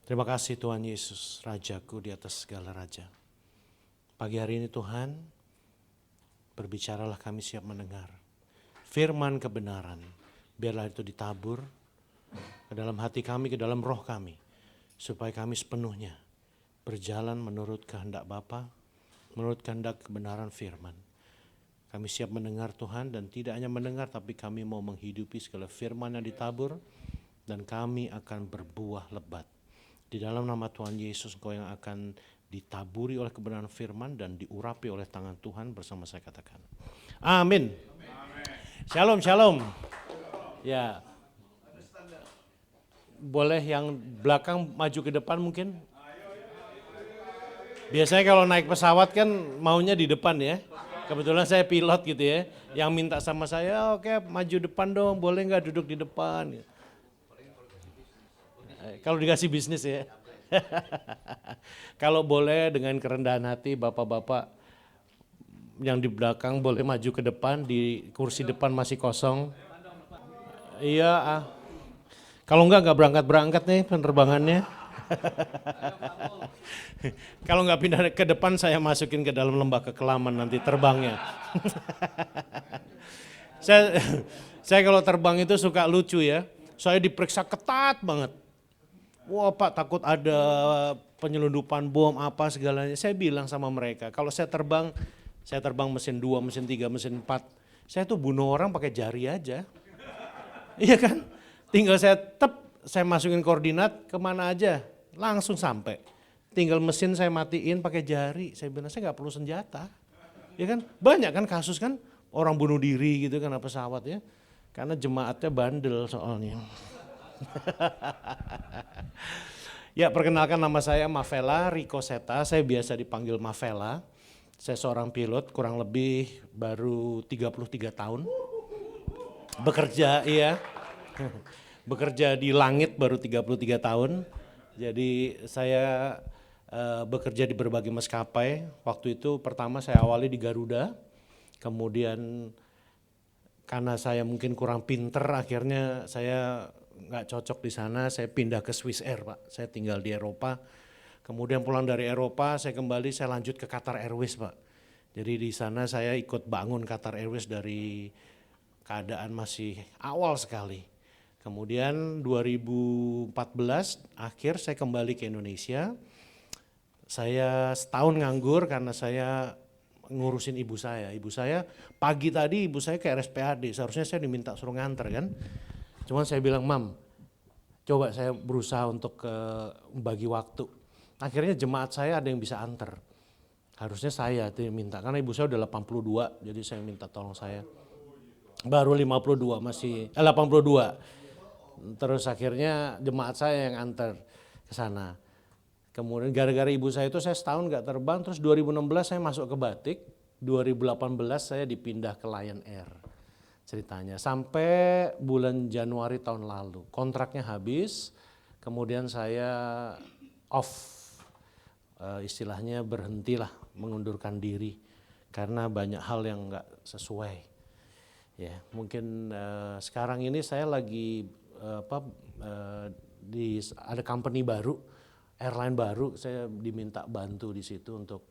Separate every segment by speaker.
Speaker 1: Terima kasih Tuhan Yesus, Rajaku di atas segala raja. Pagi hari ini Tuhan, berbicaralah, kami siap mendengar. Firman kebenaran, biarlah itu ditabur ke dalam hati kami, ke dalam roh kami. Supaya kami sepenuhnya berjalan menurut kehendak Bapa, menurut kehendak kebenaran firman. Kami siap mendengar Tuhan, dan tidak hanya mendengar, tapi kami mau menghidupi segala firman yang ditabur, dan kami akan berbuah lebat. Di dalam nama Tuhan Yesus, Engkau yang akan ditaburi oleh kebenaran firman dan diurapi oleh tangan Tuhan bersama saya katakan. Amin. Shalom, shalom. Ya. Boleh yang belakang maju ke depan mungkin? Biasanya kalau naik pesawat kan maunya di depan ya. Kebetulan saya pilot gitu ya. Yang minta sama saya, oke maju depan dong, boleh nggak duduk di depan? Kalau dikasih bisnis ya. Kalau boleh dengan kerendahan hati bapak-bapak yang di belakang boleh maju ke depan, di kursi depan masih kosong. Iya, kalau enggak berangkat-berangkat nih penerbangannya. Kalau enggak pindah ke depan saya masukin ke dalam lembah kekelaman nanti terbangnya. Saya kalau terbang itu suka lucu ya, saya diperiksa ketat banget. Wah Pak, takut ada penyelundupan bom apa segalanya. Saya bilang sama mereka, kalau saya terbang mesin 2, mesin 3, mesin 4. Saya tuh bunuh orang pakai jari aja. Iya kan? Tinggal saya masukin koordinat kemana aja, langsung sampai. Tinggal mesin saya matiin pakai jari. Saya bilang saya nggak perlu senjata. Ya kan? Banyak kan kasus kan orang bunuh diri gitu kan pesawat ya. Karena jemaatnya bandel soalnya. Ya, perkenalkan nama saya Mavela Rico Seta, saya biasa dipanggil Mavela. Saya seorang pilot kurang lebih baru 33 tahun. Bekerja, iya. Bekerja di langit baru 33 tahun. Jadi saya bekerja di berbagai maskapai. Waktu itu pertama saya awali di Garuda. Kemudian karena saya mungkin kurang pinter, akhirnya saya nggak cocok di sana, saya pindah ke Swiss Air Pak. Saya tinggal di Eropa. Kemudian pulang dari Eropa, saya lanjut ke Qatar Airways Pak. Jadi di sana saya ikut bangun Qatar Airways dari keadaan masih awal sekali. Kemudian 2014 akhir saya kembali ke Indonesia. Saya setahun nganggur karena saya ngurusin ibu saya. Ibu saya pagi tadi ibu saya ke RSPAD, seharusnya saya diminta suruh nganter kan. Cuman saya bilang, Mam, coba saya berusaha untuk bagi waktu. Akhirnya jemaat saya ada yang bisa antar. Harusnya saya itu yang minta, karena ibu saya udah 82, jadi saya minta tolong saya. Baru 52 masih, 82. Terus akhirnya jemaat saya yang antar ke sana. Kemudian gara-gara ibu saya itu saya setahun gak terbang, terus 2016 saya masuk ke Batik, 2018 saya dipindah ke Lion Air. Ceritanya sampai bulan Januari tahun lalu kontraknya habis, kemudian saya off, istilahnya berhentilah, mengundurkan diri karena banyak hal yang nggak sesuai. Ya mungkin sekarang ini saya lagi ada company baru, airline baru, saya diminta bantu di situ untuk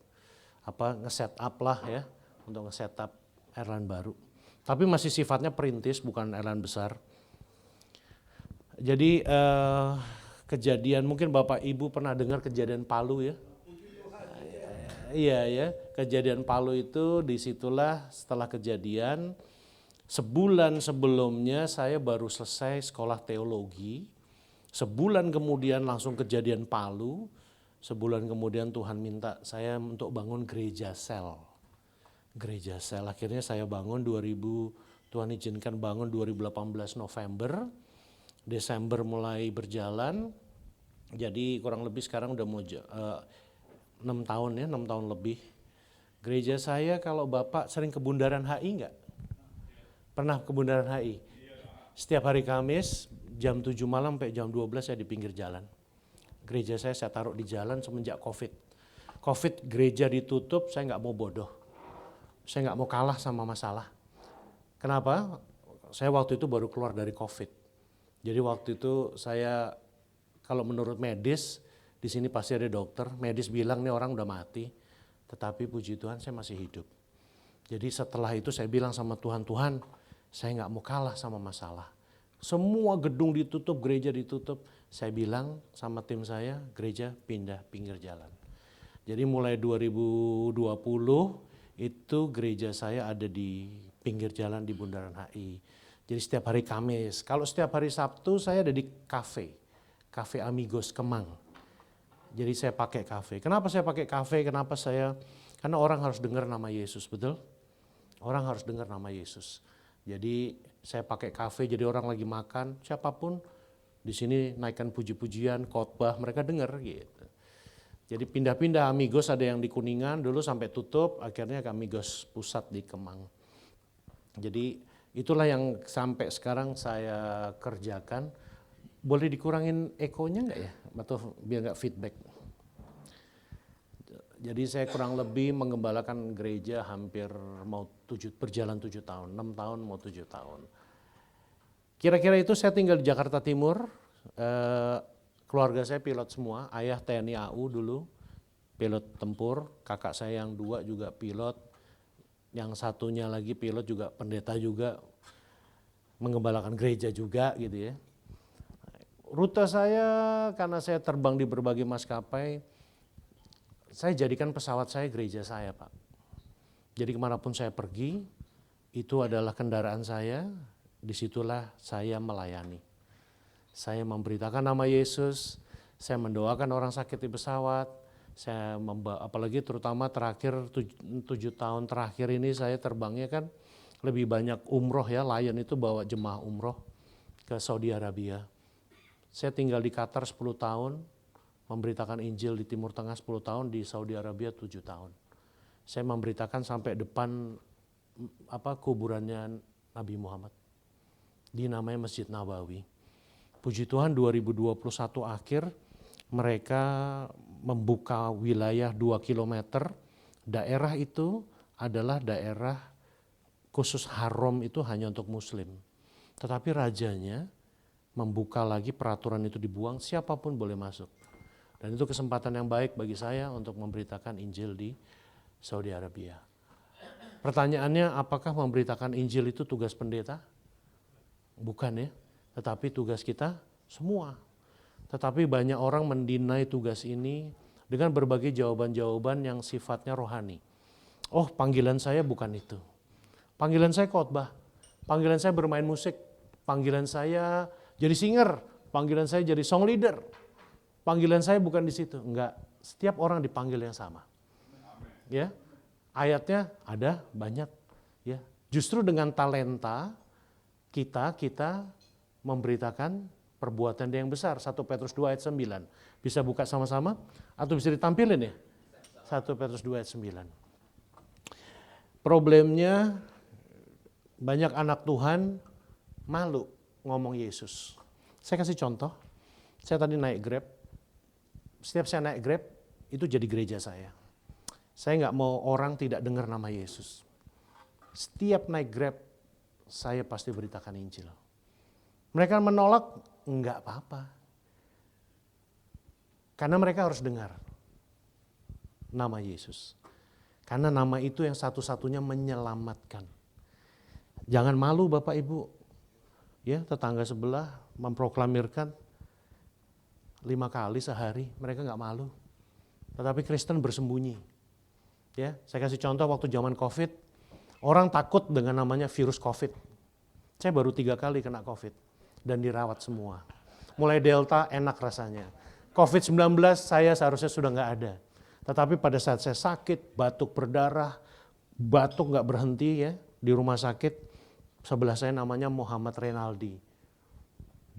Speaker 1: nge-set up lah ya, untuk nge-set up airline baru. Tapi masih sifatnya perintis, bukan airline besar. Jadi kejadian, mungkin Bapak Ibu pernah dengar kejadian Palu ya? Iya ya, kejadian Palu itu disitulah setelah kejadian, sebulan sebelumnya saya baru selesai sekolah teologi. Sebulan kemudian langsung kejadian Palu, sebulan kemudian Tuhan minta saya untuk bangun gereja sel. Gereja sel, akhirnya saya bangun Tuhan izinkan bangun 2018 November, Desember mulai berjalan, jadi kurang lebih sekarang udah mau 6 tahun ya, 6 tahun lebih. Gereja saya kalau Bapak sering ke Bundaran HI enggak? Pernah ke Bundaran HI? Setiap hari Kamis jam 7 malam sampai jam 12 saya di pinggir jalan. Gereja saya taruh di jalan semenjak Covid gereja ditutup, saya nggak mau bodoh. Saya nggak mau kalah sama masalah. Kenapa? Saya waktu itu baru keluar dari Covid. Jadi waktu itu saya, kalau menurut medis, di sini pasti ada dokter, medis bilang nih orang udah mati, tetapi puji Tuhan saya masih hidup. Jadi setelah itu saya bilang sama Tuhan, Tuhan saya nggak mau kalah sama masalah. Semua gedung ditutup, gereja ditutup. Saya bilang sama tim saya, gereja pindah pinggir jalan. Jadi mulai 2020 itu gereja saya ada di pinggir jalan di Bundaran HI. Jadi setiap hari Kamis, kalau setiap hari Sabtu saya ada di Cafe Amigos Kemang. Jadi saya pakai kafe. Kenapa saya pakai kafe? Karena orang harus dengar nama Yesus, betul? Orang harus dengar nama Yesus. Jadi saya pakai kafe, jadi orang lagi makan, siapapun di sini naikkan puji-pujian, khotbah, mereka dengar gitu. Jadi pindah-pindah Amigos, ada yang di Kuningan dulu sampai tutup, akhirnya ke Amigos pusat di Kemang. Jadi itulah yang sampai sekarang saya kerjakan. Boleh dikurangin ekonya enggak ya? Atau biar enggak feedback. Jadi saya kurang lebih mengembalakan gereja hampir berjalan 7 tahun, 6 tahun mau 7 tahun. Kira-kira itu saya tinggal di Jakarta Timur, keluarga saya pilot semua, ayah TNI AU dulu, pilot tempur, kakak saya yang 2 juga pilot, yang satunya lagi pilot juga pendeta juga, mengembalakan gereja juga gitu ya. Rute saya karena saya terbang di berbagai maskapai, saya jadikan pesawat saya gereja saya, Pak. Jadi kemanapun saya pergi, itu adalah kendaraan saya, disitulah saya melayani. Saya memberitakan nama Yesus, saya mendoakan orang sakit di pesawat, apalagi terutama terakhir 7 tahun terakhir ini saya terbangnya kan lebih banyak umroh ya, Lion itu bawa jemaah umroh ke Saudi Arabia. Saya tinggal di Qatar 10 tahun, memberitakan Injil di Timur Tengah 10 tahun, di Saudi Arabia 7 tahun. Saya memberitakan sampai depan kuburannya Nabi Muhammad. Di namanya Masjid Nabawi. Puji Tuhan 2021 akhir mereka membuka wilayah 2 kilometer. Daerah itu adalah daerah khusus haram itu hanya untuk muslim. Tetapi rajanya membuka lagi peraturan itu dibuang, siapapun boleh masuk. Dan itu kesempatan yang baik bagi saya untuk memberitakan Injil di Saudi Arabia. Pertanyaannya, apakah memberitakan Injil itu tugas pendeta? Bukan ya, tetapi tugas kita semua. Tetapi banyak orang mendinai tugas ini dengan berbagai jawaban-jawaban yang sifatnya rohani. Oh, panggilan saya bukan itu. Panggilan saya khotbah, panggilan saya bermain musik, panggilan saya jadi singer, panggilan saya jadi song leader. Panggilan saya bukan di situ, enggak. Setiap orang dipanggil yang sama. Ya, ayatnya ada banyak. Ya, justru dengan talenta kita memberitakan perbuatan dia yang besar. 1 Petrus 2 ayat 9. Bisa buka sama-sama atau bisa ditampilin ya? 1 Petrus 2 ayat 9. Problemnya banyak anak Tuhan malu ngomong Yesus. Saya kasih contoh. Saya tadi naik Grab. Setiap saya naik Grab, itu jadi gereja saya. Saya nggak mau orang tidak dengar nama Yesus. Setiap naik Grab, saya pasti beritakan Injil. Mereka menolak, nggak apa-apa. Karena mereka harus dengar nama Yesus. Karena nama itu yang satu-satunya menyelamatkan. Jangan malu Bapak Ibu. Ya, tetangga sebelah memproklamirkan 5 kali sehari, mereka nggak malu. Tetapi Kristen bersembunyi. Ya, saya kasih contoh waktu zaman COVID, orang takut dengan namanya virus COVID. Saya baru 3 kali kena COVID dan dirawat semua. Mulai Delta enak rasanya. COVID-19 saya seharusnya sudah nggak ada. Tetapi pada saat saya sakit, batuk berdarah, batuk nggak berhenti ya di rumah sakit, sebelah saya namanya Muhammad Renaldi.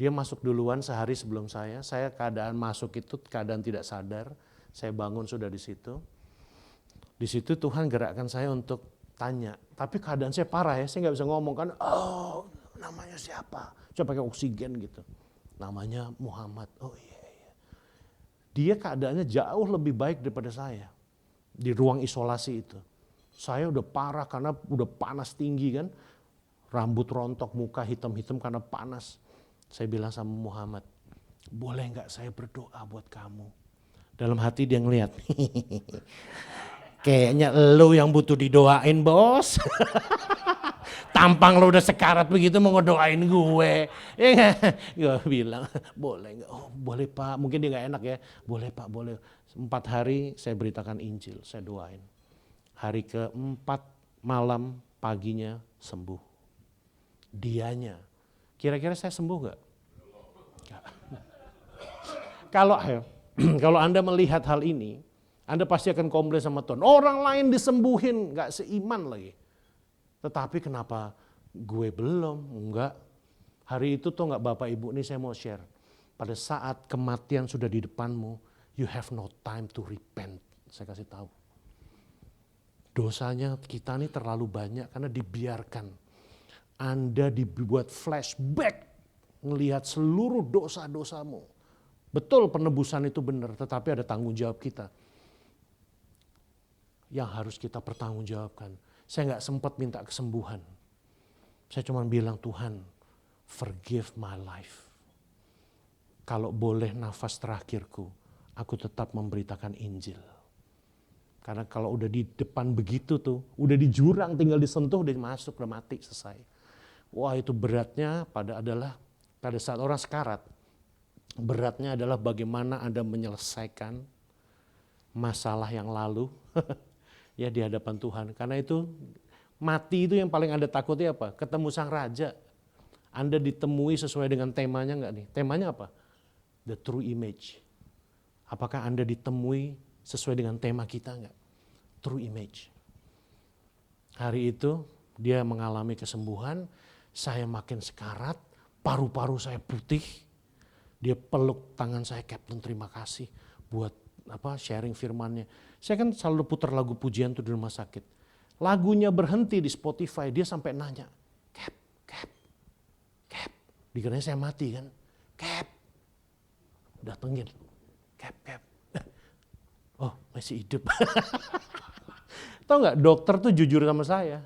Speaker 1: Dia masuk duluan sehari sebelum saya keadaan masuk itu keadaan tidak sadar, saya bangun sudah di situ. Di situ Tuhan gerakkan saya untuk tanya, tapi keadaan saya parah ya, saya nggak bisa ngomong kan, oh namanya siapa? Coba pakai oksigen gitu. Namanya Muhammad, oh iya. Dia keadaannya jauh lebih baik daripada saya di ruang isolasi itu. Saya udah parah karena udah panas tinggi kan, rambut rontok, muka hitam-hitam karena panas. Saya bilang sama Muhammad, boleh nggak saya berdoa buat kamu? Dalam hati dia ngeliat, kayaknya lo yang butuh didoain bos. Tampang lo udah sekarat begitu mau ngedoain gue. Ya, gue bilang, boleh nggak? Oh boleh Pak, mungkin dia gak enak ya. Boleh Pak, boleh. 4 hari saya beritakan Injil, saya doain. Hari ke-4 malam, paginya sembuh. Dianya. Kira-kira saya sembuh gak? Kalau Anda melihat hal ini, Anda pasti akan komplain sama Tuhan. Orang lain disembuhin, gak seiman lagi. Tetapi kenapa gue belum? Enggak. Hari itu tuh gak Bapak Ibu, ini saya mau share. Pada saat kematian sudah di depanmu, you have no time to repent. Saya kasih tahu. Dosanya kita ini terlalu banyak karena dibiarkan. Anda dibuat flashback, ngelihat seluruh dosa-dosamu. Betul penebusan itu benar, tetapi ada tanggung jawab kita. Yang harus kita pertanggungjawabkan. Saya gak sempat minta kesembuhan. Saya cuma bilang, Tuhan, forgive my life. Kalau boleh nafas terakhirku, aku tetap memberitakan Injil. Karena kalau udah di depan begitu tuh, udah di jurang tinggal disentuh, udah masuk, udah mati, selesai. Wah itu beratnya pada saat orang sekarat. Beratnya adalah bagaimana Anda menyelesaikan masalah yang lalu ya di hadapan Tuhan. Karena itu mati itu yang paling Anda takuti apa? Ketemu sang raja. Anda ditemui sesuai dengan temanya enggak nih? Temanya apa? The true image. Apakah Anda ditemui sesuai dengan tema kita enggak? True image. Hari itu dia mengalami kesembuhan, saya makin sekarat, paru-paru saya putih. Dia peluk tangan saya, Captain terima kasih buat sharing firmannya. Saya kan selalu putar lagu pujian tuh di rumah sakit. Lagunya berhenti di Spotify, dia sampai nanya, Cap. Dikiranya saya mati kan. Cap. Datengin. Cap. Oh masih hidup. Tahu nggak dokter tuh jujur sama saya.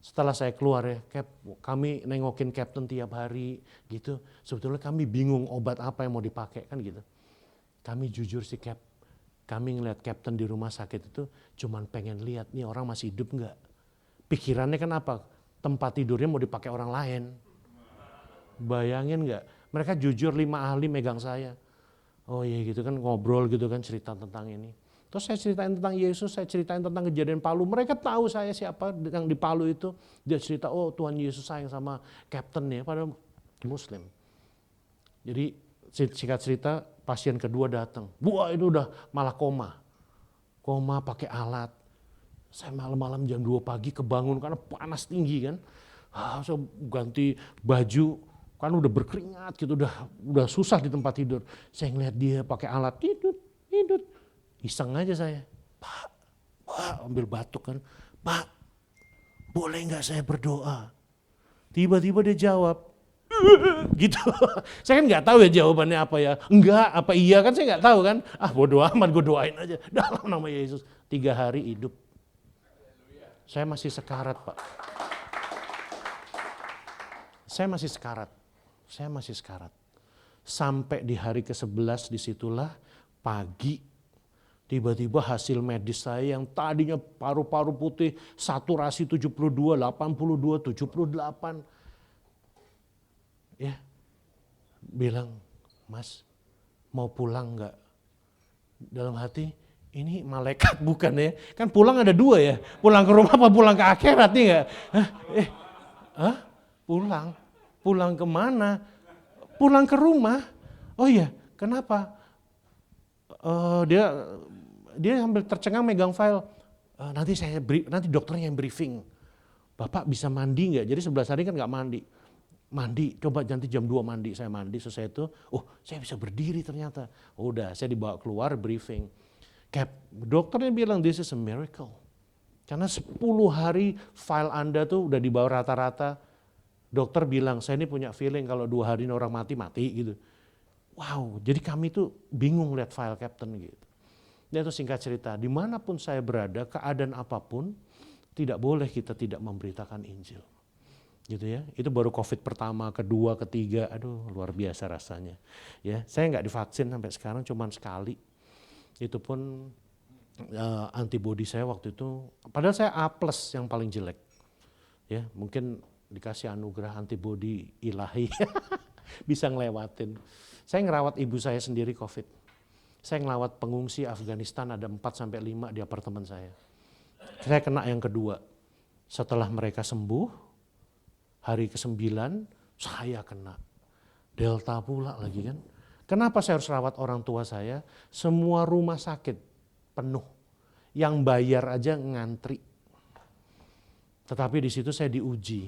Speaker 1: Setelah saya keluar ya, Cap, kami nengokin Captain tiap hari gitu. Sebetulnya kami bingung obat apa yang mau dipakai kan gitu. Kami jujur sih Cap, kami ngeliat Captain di rumah sakit itu cuman pengen lihat nih orang masih hidup nggak. Pikirannya kan apa? Tempat tidurnya mau dipakai orang lain. Bayangin nggak? Mereka jujur 5 ahli megang saya. Oh iya gitu kan ngobrol gitu kan cerita tentang ini. Terus saya ceritain tentang Yesus, saya ceritain tentang kejadian Palu. Mereka tahu saya siapa yang di Palu itu. Dia cerita, oh Tuhan Yesus sayang sama Captain ya, padahal Muslim. Jadi singkat cerita, pasien kedua datang. Wah itu udah malah koma. Koma pakai alat. Saya malam-malam jam 2 pagi kebangun karena panas tinggi kan. Saya ganti baju, kan udah berkeringat gitu, udah susah di tempat tidur. Saya ngeliat dia pakai alat, tidur. Iseng aja saya, Pak, ambil batuk kan, Pak, boleh nggak saya berdoa? Tiba-tiba dia jawab, gitu. Saya kan nggak tahu ya jawabannya apa ya, enggak, apa iya kan saya nggak tahu kan. Bodo amat gue doain aja, dalam nama Yesus. 3 hari hidup. Saya masih sekarat Pak. Saya masih sekarat. Sampai di hari ke-11 disitulah pagi. Tiba-tiba hasil medis saya yang tadinya paru-paru putih, saturasi 72, 82, 78. Ya, bilang, Mas mau pulang enggak? Dalam hati, ini malaikat bukan ya? Kan pulang ada 2 ya, pulang ke rumah apa pulang ke akhirat nih enggak? Pulang kemana? Pulang ke rumah. Oh iya, kenapa? Dia sambil tercengang megang file. Nanti dokternya yang briefing. Bapak bisa mandi nggak? Jadi 11 hari kan nggak mandi. Mandi, coba nanti jam 2 mandi. Saya mandi, selesai itu, saya bisa berdiri ternyata. Udah, saya dibawa keluar briefing. Cap, dokternya bilang this is a miracle. Karena 10 hari file Anda tuh udah dibawa rata-rata. Dokter bilang, saya ini punya feeling kalau 2 hari ini orang mati gitu. Wow, jadi kami tuh bingung lihat file Captain gitu. Dan itu singkat cerita, dimanapun saya berada, keadaan apapun, tidak boleh kita tidak memberitakan Injil. Gitu ya, itu baru COVID pertama, kedua, ketiga, aduh luar biasa rasanya. Ya, saya nggak divaksin sampai sekarang, cuman sekali. Itu pun antibody saya waktu itu, padahal saya A+ yang paling jelek. Ya, mungkin dikasih anugerah antibody ilahi bisa ngelewatin. Saya ngerawat ibu saya sendiri COVID. Saya ngelawat pengungsi Afghanistan ada 4-5 di apartemen saya. Saya kena yang kedua. Setelah mereka sembuh, hari ke-9 saya kena. Delta pula lagi kan. Kenapa saya harus rawat orang tua saya? Semua rumah sakit penuh. Yang bayar aja ngantri. Tetapi di situ saya diuji.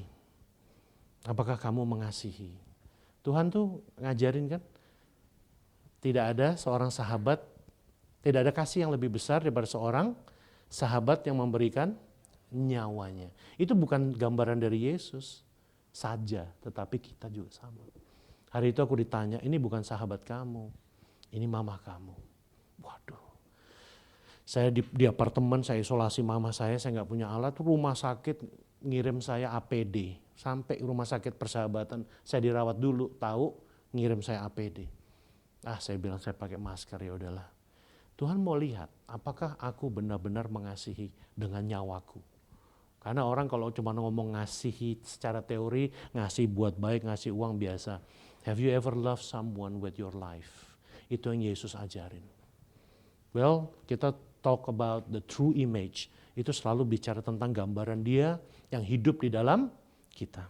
Speaker 1: Apakah kamu mengasihi? Tuhan tuh ngajarin kan, tidak ada seorang sahabat, tidak ada kasih yang lebih besar daripada seorang sahabat yang memberikan nyawanya. Itu bukan gambaran dari Yesus saja, tetapi kita juga sama. Hari itu aku ditanya, ini bukan sahabat kamu, ini mama kamu. Waduh. Saya di apartemen, saya isolasi mama saya nggak punya alat, rumah sakit ngirim saya APD. Sampai rumah sakit Persahabatan, saya dirawat dulu, tahu ngirim saya APD. Saya bilang saya pakai masker, ya udahlah. Tuhan mau lihat apakah aku benar-benar mengasihi dengan nyawaku. Karena orang kalau cuma ngomong ngasihi secara teori, ngasih buat baik, ngasih uang biasa. Have you ever loved someone with your life? Itu yang Yesus ajarin. Well, kita talk about the true image. Itu selalu bicara tentang gambaran dia yang hidup di dalam kita.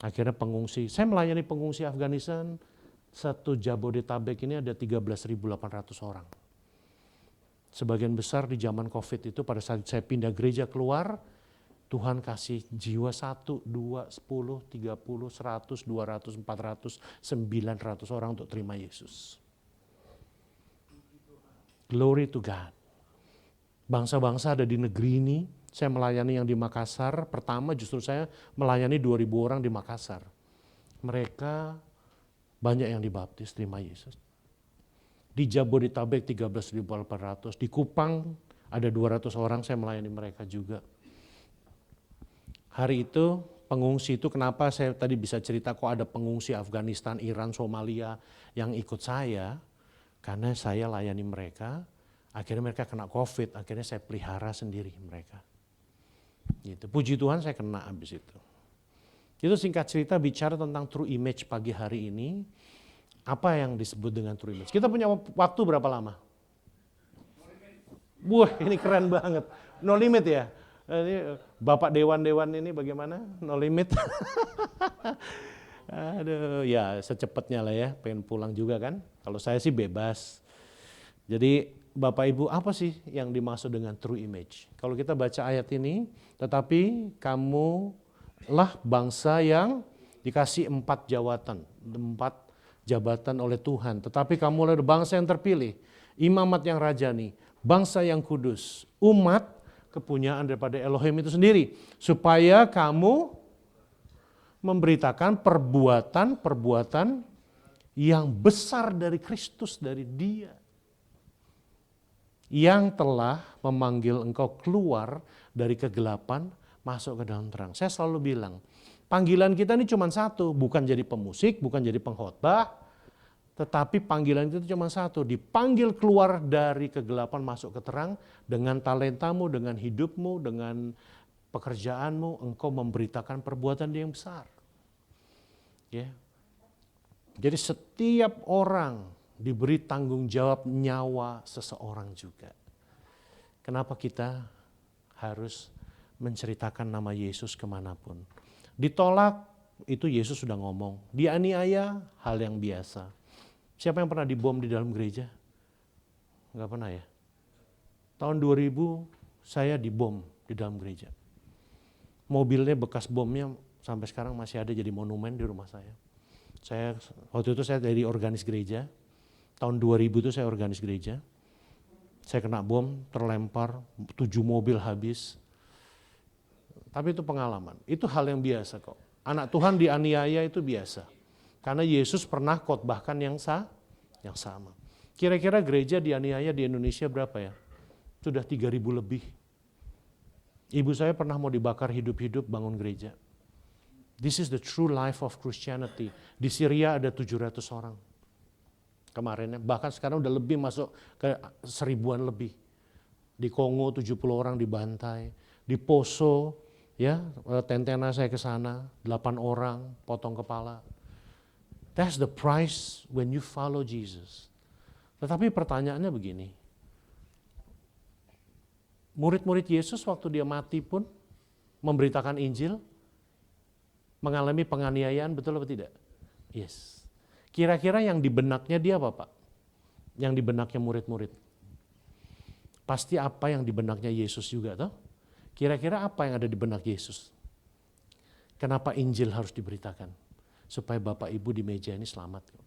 Speaker 1: Akhirnya pengungsi, saya melayani pengungsi Afghanistan, satu Jabodetabek ini ada 13.800 orang. Sebagian besar di zaman COVID itu pada saat saya pindah gereja keluar, Tuhan kasih jiwa 1, 2, 10, 30, 100, 200, 400, 900 orang untuk terima Yesus. Glory to God. Bangsa-bangsa ada di negeri ini. Saya melayani yang di Makassar. Pertama justru saya melayani 2.000 orang di Makassar. Mereka banyak yang dibaptis, terima Yesus. Di Jabodetabek 13.800. Di Kupang ada 200 orang, saya melayani mereka juga. Hari itu pengungsi itu kenapa saya tadi bisa cerita kok ada pengungsi Afghanistan, Iran, Somalia yang ikut saya. Karena saya layani mereka. Akhirnya mereka kena COVID, akhirnya saya pelihara sendiri mereka. Gitu. Puji Tuhan saya kena habis itu. Itu singkat cerita bicara tentang true image pagi hari ini. Apa yang disebut dengan true image? Kita punya waktu berapa lama? Wah, ini keren banget. No limit ya? Ini Bapak Dewan-Dewan ini bagaimana? No limit? Aduh, ya secepatnya lah ya, pengen pulang juga kan. Kalau saya sih bebas. Jadi Bapak Ibu, apa sih yang dimaksud dengan true image? Kalau kita baca ayat ini, tetapi kamulah bangsa yang dikasih 4 jabatan oleh Tuhan. Tetapi kamu adalah bangsa yang terpilih, imamat yang rajani, bangsa yang kudus, umat kepunyaan daripada Elohim itu sendiri. Supaya kamu memberitakan perbuatan-perbuatan yang besar dari Kristus, dari Dia. Yang telah memanggil engkau keluar dari kegelapan masuk ke dalam terang. Saya selalu bilang, panggilan kita ini cuma satu, bukan jadi pemusik, bukan jadi pengkhotbah, tetapi panggilan itu cuma satu, dipanggil keluar dari kegelapan masuk ke terang dengan talentamu, dengan hidupmu, dengan pekerjaanmu, engkau memberitakan perbuatan Dia yang besar. Ya. Jadi setiap orang diberi tanggung jawab nyawa seseorang juga. Kenapa kita harus menceritakan nama Yesus kemanapun? Ditolak, itu Yesus sudah ngomong. Dianiaya, hal yang biasa. Siapa yang pernah dibom di dalam gereja? Enggak pernah ya? Tahun 2000 saya dibom di dalam gereja. Mobilnya bekas bomnya sampai sekarang masih ada jadi monumen di rumah saya. Waktu itu saya dari organis gereja. Tahun 2000 itu saya organis gereja. Saya kena bom, terlempar, 7 mobil habis. Tapi itu pengalaman. Itu hal yang biasa kok. Anak Tuhan dianiaya itu biasa. Karena Yesus pernah khotbahkan yang sama. Kira-kira gereja dianiaya di Indonesia berapa ya? Sudah 3.000 lebih. Ibu saya pernah mau dibakar hidup-hidup bangun gereja. This is the true life of Christianity. Di Syria ada 700 orang. kemarin. Bahkan sekarang udah lebih masuk ke 1000-an lebih. Di Kongo 70 orang dibantai. Di Poso, ya Tentena saya ke sana, 8 orang potong kepala. That's the price when you follow Jesus. Tetapi pertanyaannya begini, murid-murid Yesus waktu dia mati pun memberitakan Injil, mengalami penganiayaan, betul atau tidak? Yes. Kira-kira yang di benaknya dia apa, Pak? Yang di benaknya murid-murid? Pasti apa yang di benaknya Yesus juga, toh? Kira-kira apa yang ada di benak Yesus? Kenapa Injil harus diberitakan? Supaya Bapak Ibu di meja ini selamat.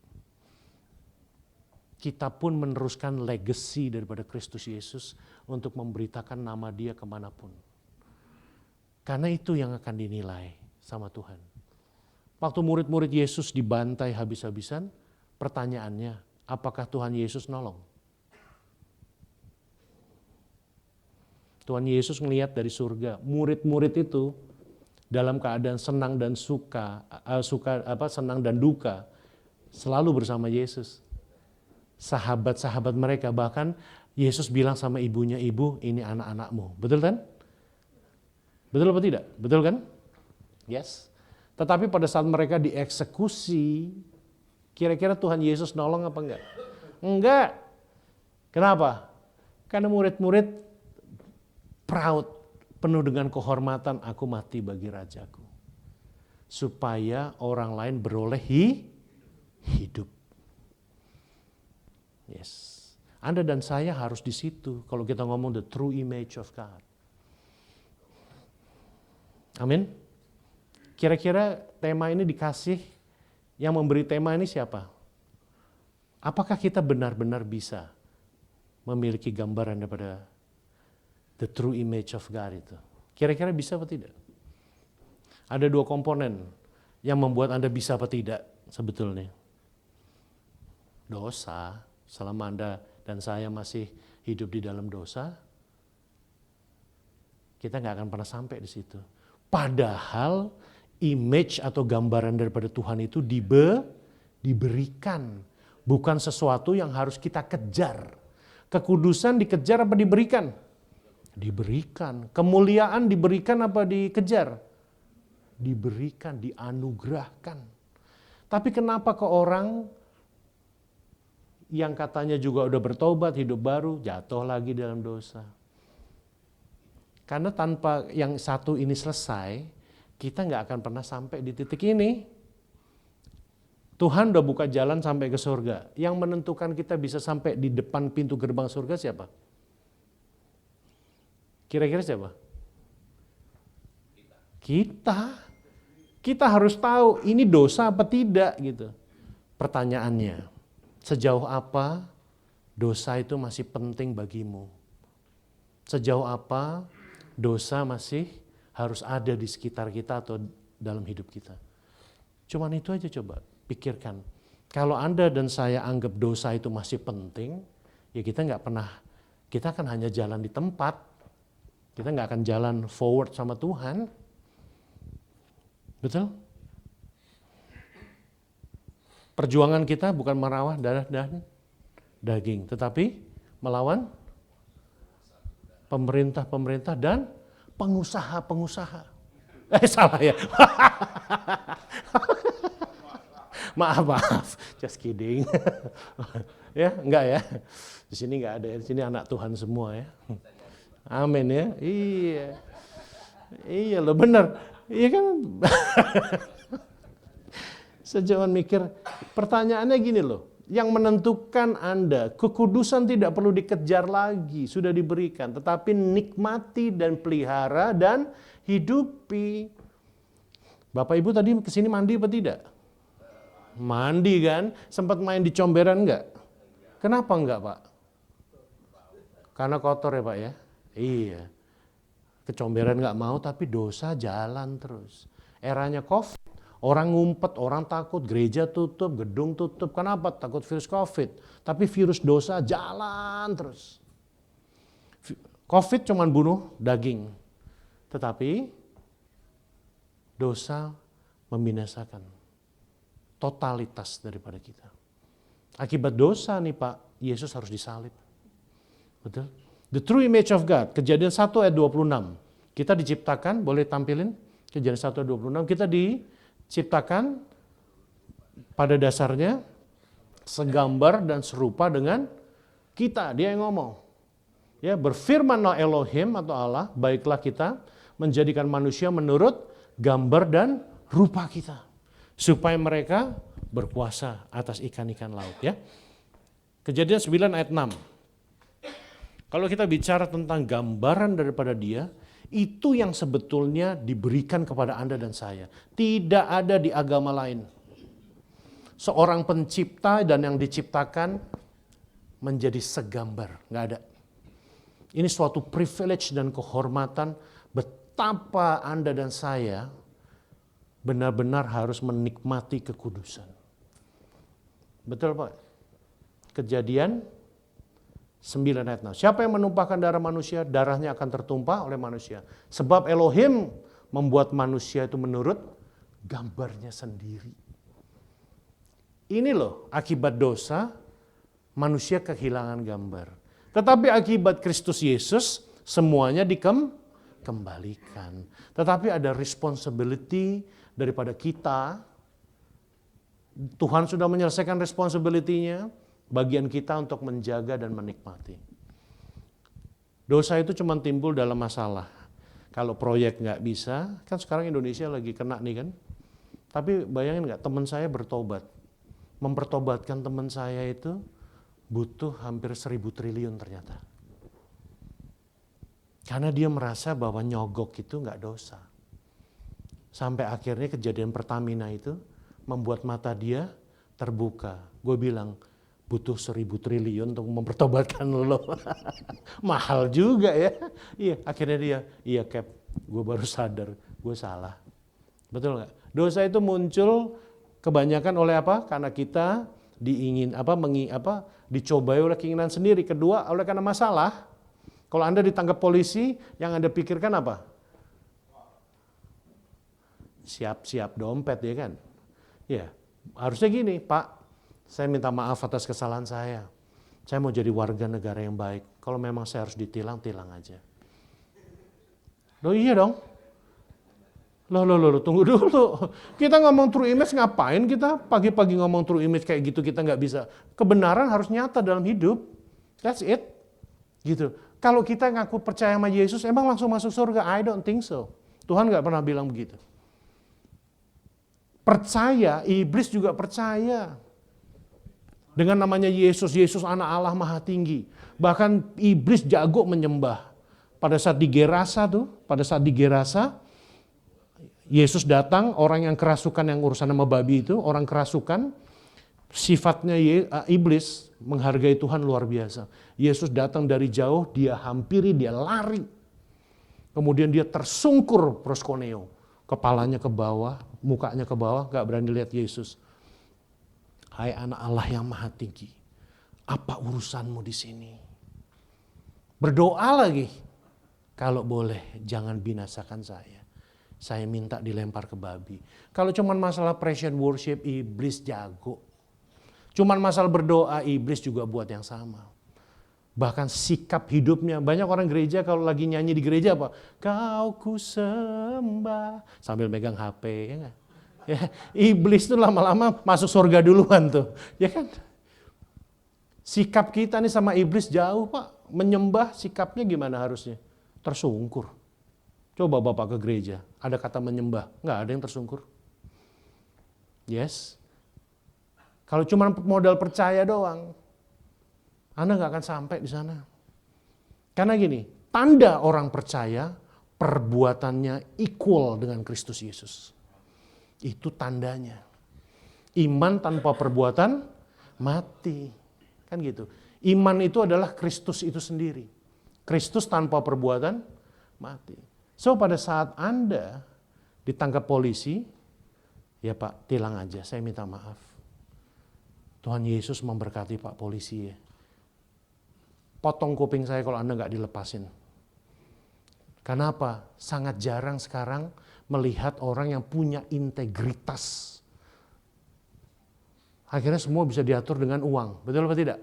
Speaker 1: Kita pun meneruskan legacy daripada Kristus Yesus untuk memberitakan nama Dia kemanapun. Karena itu yang akan dinilai sama Tuhan. Waktu murid-murid Yesus dibantai habis-habisan, pertanyaannya, apakah Tuhan Yesus nolong? Tuhan Yesus ngelihat dari surga, murid-murid itu dalam keadaan senang dan senang dan duka, selalu bersama Yesus. Sahabat-sahabat mereka, bahkan Yesus bilang sama ibunya, ibu ini anak-anakmu. Betul kan? Betul apa tidak? Betul kan? Yes. Tetapi pada saat mereka dieksekusi, kira-kira Tuhan Yesus nolong apa enggak? Enggak. Kenapa? Karena murid-murid proud, penuh dengan kehormatan, aku mati bagi rajaku. Supaya orang lain beroleh hidup. Yes. Anda dan saya harus di situ kalau kita ngomong the true image of God. Amin. Kira-kira tema ini dikasih, yang memberi tema ini siapa? Apakah kita benar-benar bisa memiliki gambaran daripada the true image of God itu? Kira-kira bisa atau tidak? Ada 2 komponen yang membuat Anda bisa atau tidak sebetulnya. Dosa, selama Anda dan saya masih hidup di dalam dosa, kita nggak akan pernah sampai di situ. Padahal image atau gambaran daripada Tuhan itu diberikan. Bukan sesuatu yang harus kita kejar. Kekudusan dikejar apa diberikan? Diberikan. Kemuliaan diberikan apa dikejar? Diberikan, dianugerahkan. Tapi kenapa ke orang yang katanya juga udah bertobat, hidup baru, jatuh lagi dalam dosa? Karena tanpa yang satu ini selesai, kita nggak akan pernah sampai di titik ini. Tuhan udah buka jalan sampai ke surga. Yang menentukan kita bisa sampai di depan pintu gerbang surga siapa? Kira-kira siapa? Kita harus tahu ini dosa apa tidak gitu. Pertanyaannya, sejauh apa dosa itu masih penting bagimu? Sejauh apa dosa masih harus ada di sekitar kita atau dalam hidup kita? Cuman itu aja, coba pikirkan. Kalau Anda dan saya anggap dosa itu masih penting, ya kita akan hanya jalan di tempat. Kita nggak akan jalan forward sama Tuhan. Betul? Perjuangan kita bukan merawat darah dan daging, tetapi melawan pemerintah-pemerintah dan pengusaha-pengusaha. Salah ya. Maaf, just kidding. Ya, enggak ya. Di sini enggak ada, di sini anak Tuhan semua ya. Amin ya. Iya. Iya loh, benar. Iya kan. Sejauh mikir, pertanyaannya gini loh. Yang menentukan Anda, kekudusan tidak perlu dikejar lagi, sudah diberikan. Tetapi nikmati dan pelihara dan hidupi. Bapak Ibu tadi kesini mandi apa tidak? Mandi kan? Sempat main di comberan enggak? Kenapa enggak, Pak? Karena kotor ya, Pak ya? Iya. Kecomberan enggak mau, tapi dosa jalan terus. Eranya COVID. Orang ngumpet, orang takut, gereja tutup, gedung tutup. Kenapa? Takut virus COVID. Tapi virus dosa jalan terus. COVID cuma bunuh daging. Tetapi dosa membinasakan totalitas daripada kita. Akibat dosa nih Pak, Yesus harus disalib. Betul? The true image of God, Kejadian 1 ayat 26. Kita diciptakan, boleh tampilin? Kejadian 1 ayat 26, kita diciptakan pada dasarnya segambar dan serupa dengan kita. Dia yang ngomong. Ya, berfirmanlah Elohim atau Allah, baiklah kita menjadikan manusia menurut gambar dan rupa kita. Supaya mereka berkuasa atas ikan-ikan laut. Ya. Kejadian 9 ayat 6. Kalau kita bicara tentang gambaran daripada dia, itu yang sebetulnya diberikan kepada Anda dan saya. Tidak ada di agama lain. Seorang pencipta dan yang diciptakan menjadi segambar. Nggak ada. Ini suatu privilege dan kehormatan betapa Anda dan saya benar-benar harus menikmati kekudusan. Betul Pak? Kejadian 9 ayat 6. Siapa yang menumpahkan darah manusia, darahnya akan tertumpah oleh manusia. Sebab Elohim membuat manusia itu menurut gambarnya sendiri. Ini loh akibat dosa manusia kehilangan gambar. Tetapi akibat Kristus Yesus semuanya dikembalikan. Tetapi ada responsibility daripada kita. Tuhan sudah menyelesaikan responsibility-nya. Bagian kita untuk menjaga dan menikmati. Dosa itu cuma timbul dalam masalah. Kalau proyek nggak bisa, kan sekarang Indonesia lagi kena nih kan. Tapi bayangin nggak, teman saya bertobat. Mempertobatkan teman saya itu butuh hampir 1.000 triliun ternyata. Karena dia merasa bahwa nyogok itu nggak dosa. Sampai akhirnya kejadian Pertamina itu membuat mata dia terbuka. Gue bilang, butuh 1.000 triliun untuk mempertobatkan lo. Mahal juga ya. Iya, akhirnya dia, iya Cap, gue baru sadar, gue salah. Betul nggak? Dosa itu muncul kebanyakan oleh apa? Karena kita dicobai oleh keinginan sendiri. Kedua, oleh karena masalah. Kalau Anda ditangkap polisi, yang Anda pikirkan apa? Siap-siap dompet ya kan? Ya, harusnya gini, Pak. Saya minta maaf atas kesalahan saya. Saya mau jadi warga negara yang baik. Kalau memang saya harus ditilang, tilang aja. Loh iya dong. Loh, tunggu dulu. Kita ngomong true image ngapain kita? Pagi-pagi ngomong true image kayak gitu kita nggak bisa. Kebenaran harus nyata dalam hidup. That's it. Gitu. Kalau kita ngaku percaya sama Yesus, emang langsung masuk surga? I don't think so. Tuhan nggak pernah bilang begitu. Percaya, iblis juga percaya. Dengan namanya Yesus, Yesus anak Allah maha tinggi. Bahkan iblis jago menyembah. Pada saat di Gerasa, Yesus datang, orang yang kerasukan yang urusan sama babi itu, orang kerasukan, sifatnya iblis menghargai Tuhan luar biasa. Yesus datang dari jauh, dia hampiri, dia lari. Kemudian dia tersungkur proskuneo. Kepalanya ke bawah, mukanya ke bawah, gak berani lihat Yesus. Hai anak Allah yang maha tinggi, apa urusanmu di sini? Berdoa lagi, kalau boleh jangan binasakan saya. Saya minta dilempar ke babi. Kalau cuma masalah praise and worship, iblis jago. Cuma masalah berdoa, iblis juga buat yang sama. Bahkan sikap hidupnya, banyak orang gereja kalau lagi nyanyi di gereja apa? Kau ku sembah, sambil megang HP, ya nggak? Ya, iblis tuh lama-lama masuk surga duluan tuh, ya kan? Sikap kita nih sama iblis jauh Pak, menyembah sikapnya gimana harusnya? Tersungkur. Coba Bapak ke gereja, ada kata menyembah, nggak ada yang tersungkur. Yes. Kalau cuma modal percaya doang, Anda nggak akan sampai di sana. Karena gini, tanda orang percaya perbuatannya equal dengan Kristus Yesus. Itu tandanya. Iman tanpa perbuatan mati. Kan gitu. Iman itu adalah Kristus itu sendiri. Kristus tanpa perbuatan mati. So pada saat Anda ditangkap polisi, ya Pak, tilang aja, saya minta maaf. Tuhan Yesus memberkati Pak polisi ya. Potong kuping saya kalau Anda nggak dilepasin. Kenapa? Sangat jarang sekarang melihat orang yang punya integritas. Akhirnya semua bisa diatur dengan uang. Betul apa tidak?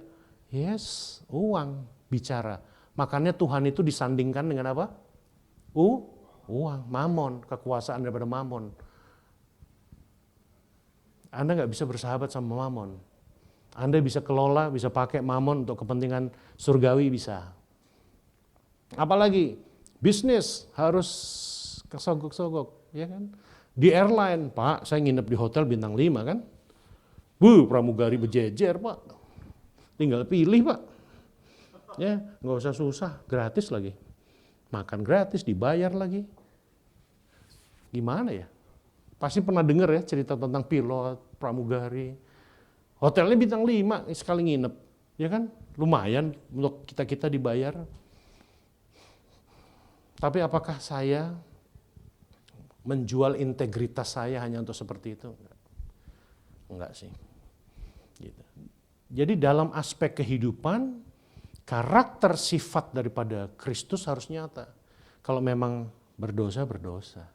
Speaker 1: Yes, uang bicara. Makanya Tuhan itu disandingkan dengan apa? Uang, mamon, kekuasaan daripada mamon. Anda nggak bisa bersahabat sama mamon. Anda bisa kelola, bisa pakai mamon untuk kepentingan surgawi bisa. Apalagi bisnis harus kesogok-sogok, ya kan? Di airline, Pak, saya nginep di hotel bintang 5 kan? Pramugari berjejer, Pak. Tinggal pilih, Pak. Ya, nggak usah susah, gratis lagi. Makan gratis, dibayar lagi. Gimana ya? Pasti pernah dengar ya cerita tentang pilot, pramugari. Hotelnya bintang 5 sekali nginep, ya kan? Lumayan untuk kita-kita dibayar. Tapi apakah saya menjual integritas saya hanya untuk seperti itu? Enggak sih. Gitu. Jadi dalam aspek kehidupan, karakter sifat daripada Kristus harus nyata. Kalau memang berdosa, berdosa.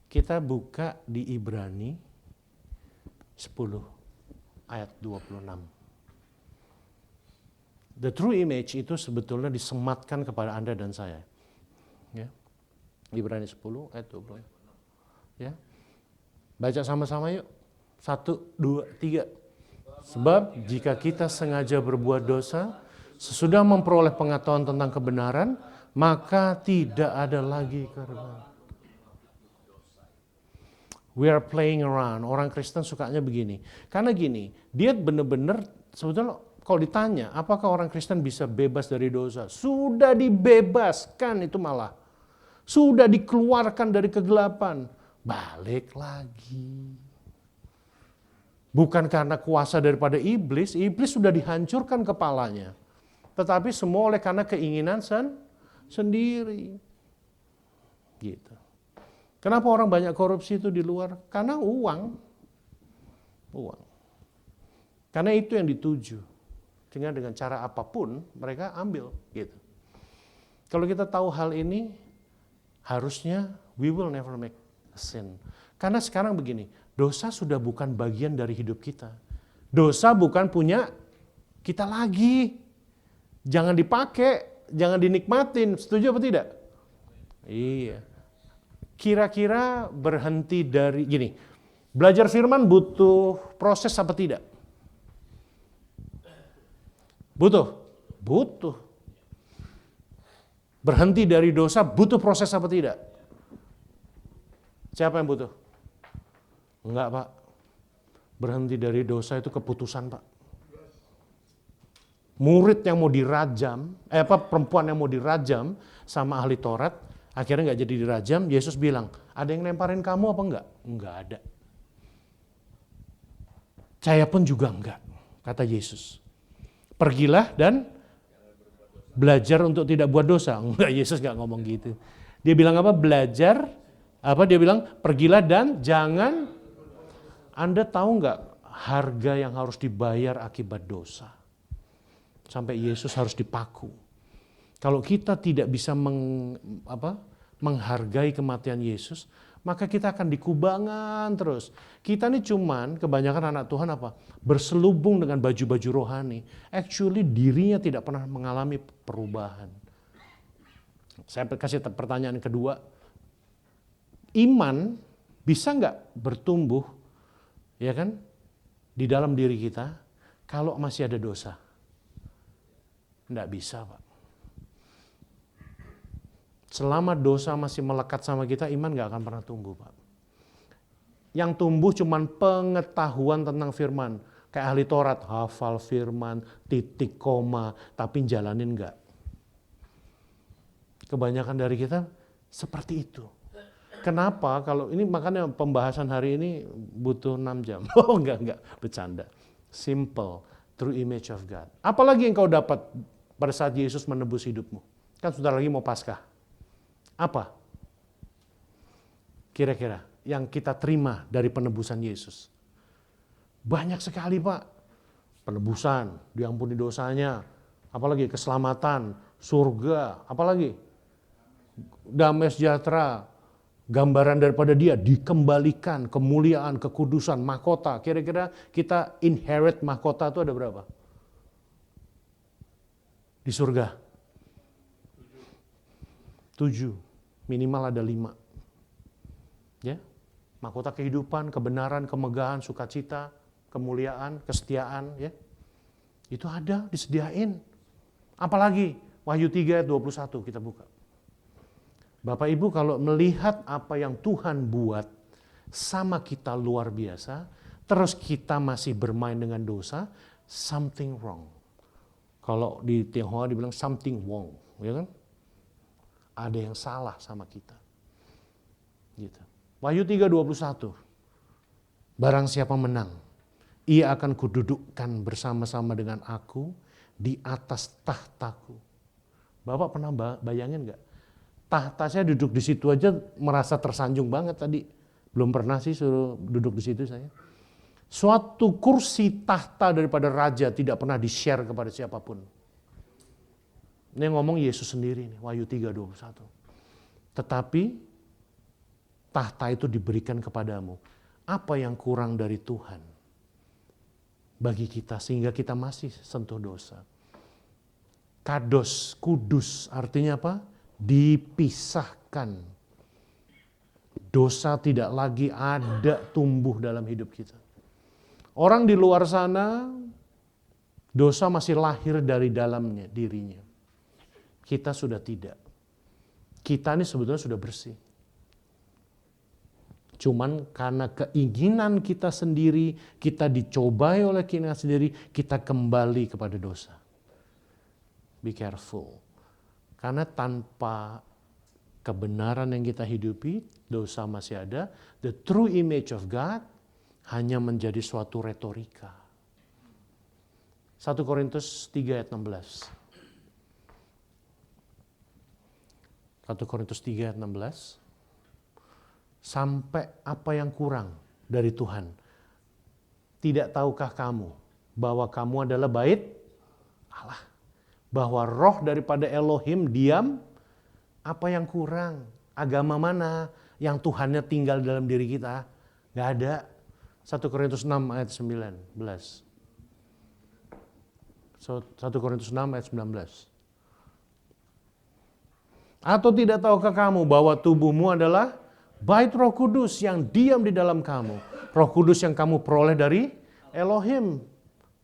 Speaker 1: Kita buka di Ibrani 10 ayat 26. The true image itu sebetulnya disematkan kepada Anda dan saya. Ya. Ibrani 10 ayat 26. Ya. Baca sama-sama yuk. 1, 2, 3. Sebab jika kita sengaja berbuat dosa, sesudah memperoleh pengetahuan tentang kebenaran, maka tidak ada lagi kebenaran. We are playing around. Orang Kristen sukanya begini. Karena gini, dia benar-benar sebetulnya kalau ditanya, apakah orang Kristen bisa bebas dari dosa? Sudah dibebaskan itu malah. Sudah dikeluarkan dari kegelapan. Balik lagi. Bukan karena kuasa daripada iblis sudah dihancurkan kepalanya. Tetapi semua oleh karena keinginan sendiri. Gitu. Kenapa orang banyak korupsi itu di luar? Karena uang. Karena itu yang dituju. Sehingga dengan cara apapun mereka ambil. Gitu. Kalau kita tahu hal ini, harusnya we will never make a sin. Karena sekarang begini, dosa sudah bukan bagian dari hidup kita. Dosa bukan punya kita lagi. Jangan dipakai, jangan dinikmatin. Setuju apa tidak? Iya. Kira-kira berhenti dari gini, belajar firman butuh proses apa tidak? Butuh. Berhenti dari dosa butuh proses apa tidak? Siapa yang butuh? Enggak, Pak. Berhenti dari dosa itu keputusan, Pak. Murid yang mau dirajam, perempuan yang mau dirajam sama ahli Taurat, akhirnya nggak jadi dirajam. Yesus bilang, ada yang lemparin kamu apa enggak? Enggak ada. Saya pun juga enggak, kata Yesus. Pergilah dan belajar untuk tidak buat dosa. Enggak, Yesus enggak ngomong gitu. Dia bilang apa? Belajar, dia bilang pergilah dan jangan. Anda tahu enggak harga yang harus dibayar akibat dosa? Sampai Yesus harus dipaku. Kalau kita tidak bisa menghargai kematian Yesus, maka kita akan dikubangan terus. Kita ini cuman kebanyakan anak Tuhan berselubung dengan baju-baju rohani. Actually dirinya tidak pernah mengalami perubahan. Saya kasih pertanyaan kedua. Iman bisa nggak bertumbuh, ya kan, di dalam diri kita kalau masih ada dosa? Nggak bisa, Pak. Selama dosa masih melekat sama kita, iman nggak akan pernah tumbuh, Pak. Yang tumbuh cuman pengetahuan tentang firman. Kayak ahli Taurat, hafal firman, titik, koma, tapi jalanin nggak. Kebanyakan dari kita seperti itu. Kenapa? Kalau ini makanya pembahasan hari ini butuh 6 jam. Oh enggak, bercanda. Simple, true image of God. Apalagi yang kau dapat pada saat Yesus menebus hidupmu? Kan sudah lagi mau Paskah. Apa? Kira-kira yang kita terima dari penebusan Yesus? Banyak sekali, Pak. Penebusan, diampuni dosanya, apalagi keselamatan, surga, apalagi damai sejahtera, Gambaran daripada dia dikembalikan, kemuliaan, kekudusan, mahkota. Kira-kira kita inherit mahkota itu ada berapa? Di surga? 7. Minimal ada 5. Ya, mahkota kehidupan, kebenaran, kemegahan, sukacita, kemuliaan, kesetiaan, ya. Itu ada, disediain. Apalagi Wahyu 3 ayat 21 kita buka. Bapak Ibu kalau melihat apa yang Tuhan buat sama kita luar biasa, terus kita masih bermain dengan dosa, something wrong. Kalau di Tionghoa dibilang something wrong, ya kan? Ada yang salah sama kita. Gitu. Wahyu 3:21. Barang siapa menang, ia akan kududukkan bersama-sama dengan aku di atas tahtaku. Bapak pernah bayangin nggak? Tahta saya duduk di situ aja merasa tersanjung banget tadi. Belum pernah sih suruh duduk di situ saya. Suatu kursi tahta daripada raja tidak pernah di-share kepada siapapun. Ini ngomong Yesus sendiri nih, Wahyu 3:21. Tetapi tahta itu diberikan kepadamu. Apa yang kurang dari Tuhan bagi kita sehingga kita masih sentuh dosa? Kados, kudus, artinya apa? Dipisahkan. Dosa tidak lagi ada tumbuh dalam hidup kita. Orang di luar sana, dosa masih lahir dari dalamnya, dirinya. Kita sudah tidak. Kita ini sebetulnya sudah bersih. Cuman karena keinginan kita sendiri, kita dicobai oleh keinginan sendiri, kita kembali kepada dosa. Be careful. Karena tanpa kebenaran yang kita hidupi, dosa masih ada. The true image of God hanya menjadi suatu retorika. 1 Korintus 3 ayat 16. 1 Korintus 3 ayat 16. Sampai apa yang kurang dari Tuhan. Tidak tahukah kamu bahwa kamu adalah bait Allah? Bahwa roh daripada Elohim diam, apa yang kurang? Agama mana yang Tuhannya tinggal dalam diri kita? Gak ada. 1 Korintus 6 ayat 19. 1 Korintus 6 ayat 19. Atau tidak tahukah kamu bahwa tubuhmu adalah bait Roh Kudus yang diam di dalam kamu. Roh Kudus yang kamu peroleh dari Elohim.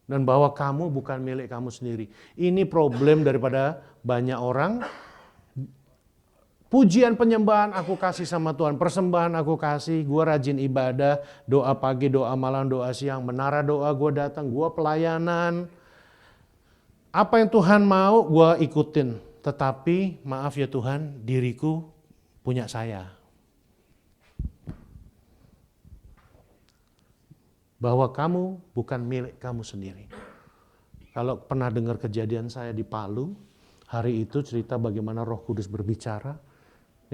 Speaker 1: Dan bahwa kamu bukan milik kamu sendiri. Ini problem daripada banyak orang. Pujian penyembahan aku kasih sama Tuhan. Persembahan aku kasih. Gue rajin ibadah. Doa pagi, doa malam, doa siang. Menara doa gue datang. Gue pelayanan. Apa yang Tuhan mau gue ikutin. Tetapi maaf ya Tuhan, diriku punya saya. Bahwa kamu bukan milik kamu sendiri. Kalau pernah dengar kejadian saya di Palu, hari itu cerita bagaimana Roh Kudus berbicara.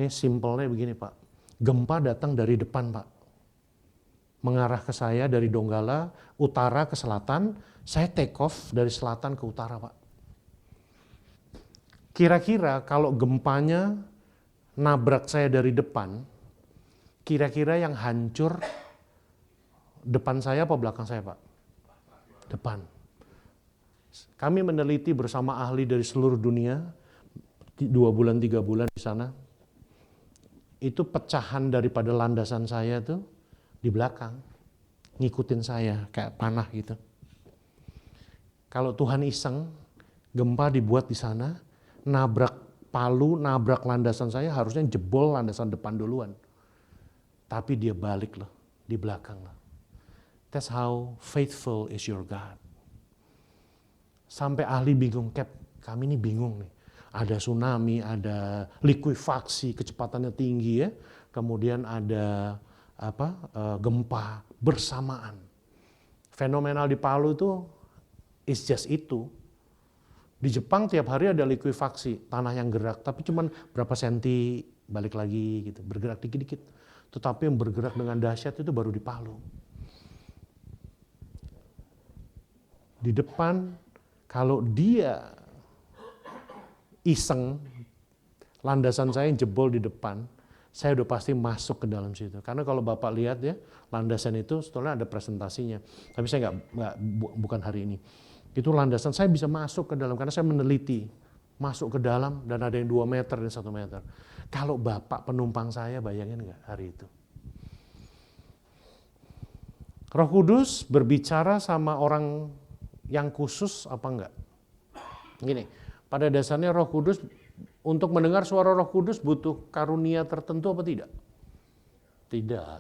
Speaker 1: Ini simpelnya begini Pak, gempa datang dari depan Pak. Mengarah ke saya dari Donggala, utara ke selatan, saya take off dari selatan ke utara Pak. Kira-kira kalau gempanya nabrak saya dari depan, kira-kira yang hancur depan saya apa belakang saya Pak? Depan. Kami meneliti bersama ahli dari seluruh dunia, 2 bulan 3 bulan di sana. Itu pecahan daripada landasan saya tuh di belakang. Ngikutin saya kayak panah gitu. Kalau Tuhan iseng, gempa dibuat di sana, nabrak Palu, nabrak landasan saya, harusnya jebol landasan depan duluan. Tapi dia balik loh, di belakang loh. That's how faithful is your God. Sampai ahli bingung, Cap, kami ini bingung nih. Ada tsunami, ada likuifaksi, kecepatannya tinggi ya. Kemudian ada gempa bersamaan. Fenomenal di Palu itu is just itu. Di Jepang tiap hari ada likuifaksi, tanah yang gerak, tapi cuman berapa senti balik lagi gitu, bergerak dikit-dikit. Tetapi yang bergerak dengan dahsyat itu baru di Palu. Di depan, kalau dia iseng, landasan saya yang jebol di depan, saya udah pasti masuk ke dalam situ. Karena kalau Bapak lihat ya, landasan itu sebetulnya ada presentasinya. Tapi saya bukan hari ini. Itu landasan saya bisa masuk ke dalam karena saya meneliti. Masuk ke dalam dan ada yang 2 meter dan 1 meter. Kalau Bapak penumpang saya, bayangin nggak hari itu? Roh Kudus berbicara sama orang yang khusus apa enggak? Gini, pada dasarnya Roh Kudus, untuk mendengar suara Roh Kudus butuh karunia tertentu apa tidak? Tidak.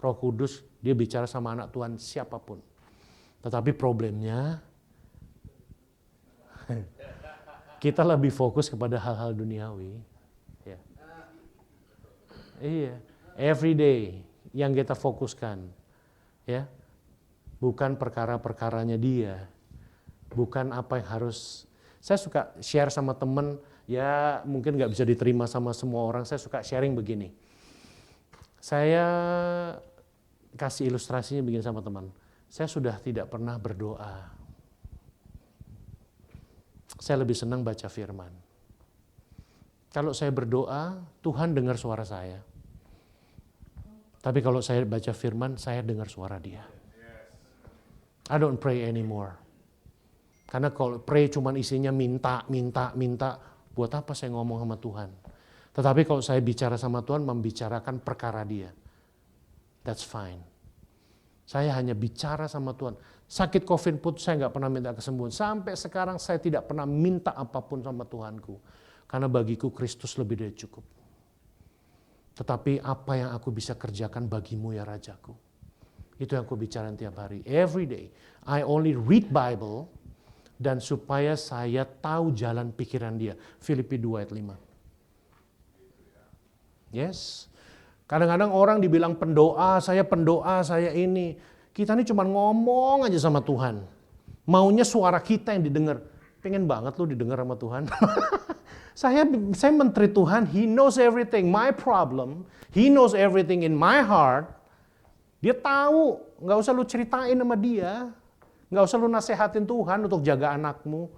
Speaker 1: Roh Kudus dia bicara sama anak Tuhan siapapun. Tetapi problemnya kita lebih fokus kepada hal-hal duniawi. Ya. Iya, every day yang kita fokuskan, ya, bukan perkara-perkaranya dia, bukan apa yang harus. Saya suka share sama temen, ya mungkin nggak bisa diterima sama semua orang. Saya suka sharing begini. Saya kasih ilustrasinya begini sama teman. Saya sudah tidak pernah berdoa. Saya lebih senang baca firman. Kalau saya berdoa, Tuhan dengar suara saya. Tapi kalau saya baca firman, saya dengar suara Dia. I don't pray anymore. Karena kalau pray cuman isinya minta, buat apa saya ngomong sama Tuhan? Tetapi kalau saya bicara sama Tuhan, membicarakan perkara Dia. That's fine. Saya hanya bicara sama Tuhan. Sakit COVID pun saya nggak pernah minta kesembuhan. Sampai sekarang saya tidak pernah minta apapun sama Tuhanku. Karena bagiku Kristus lebih dari cukup. Tetapi apa yang aku bisa kerjakan bagimu ya Rajaku. Itu yang aku bicarain tiap hari. Every day. I only read Bible. Dan supaya saya tahu jalan pikiran Dia. Filipi 2 ayat 5. Yes. Kadang-kadang orang dibilang pendoa, saya ini. Kita ini cuma ngomong aja sama Tuhan. Maunya suara kita yang didengar. Pengen banget lu didengar sama Tuhan. Saya menteri Tuhan, He knows everything. My problem, He knows everything in my heart. Dia tahu, nggak usah lu ceritain sama Dia. Nggak usah lu nasehatin Tuhan untuk jaga anakmu.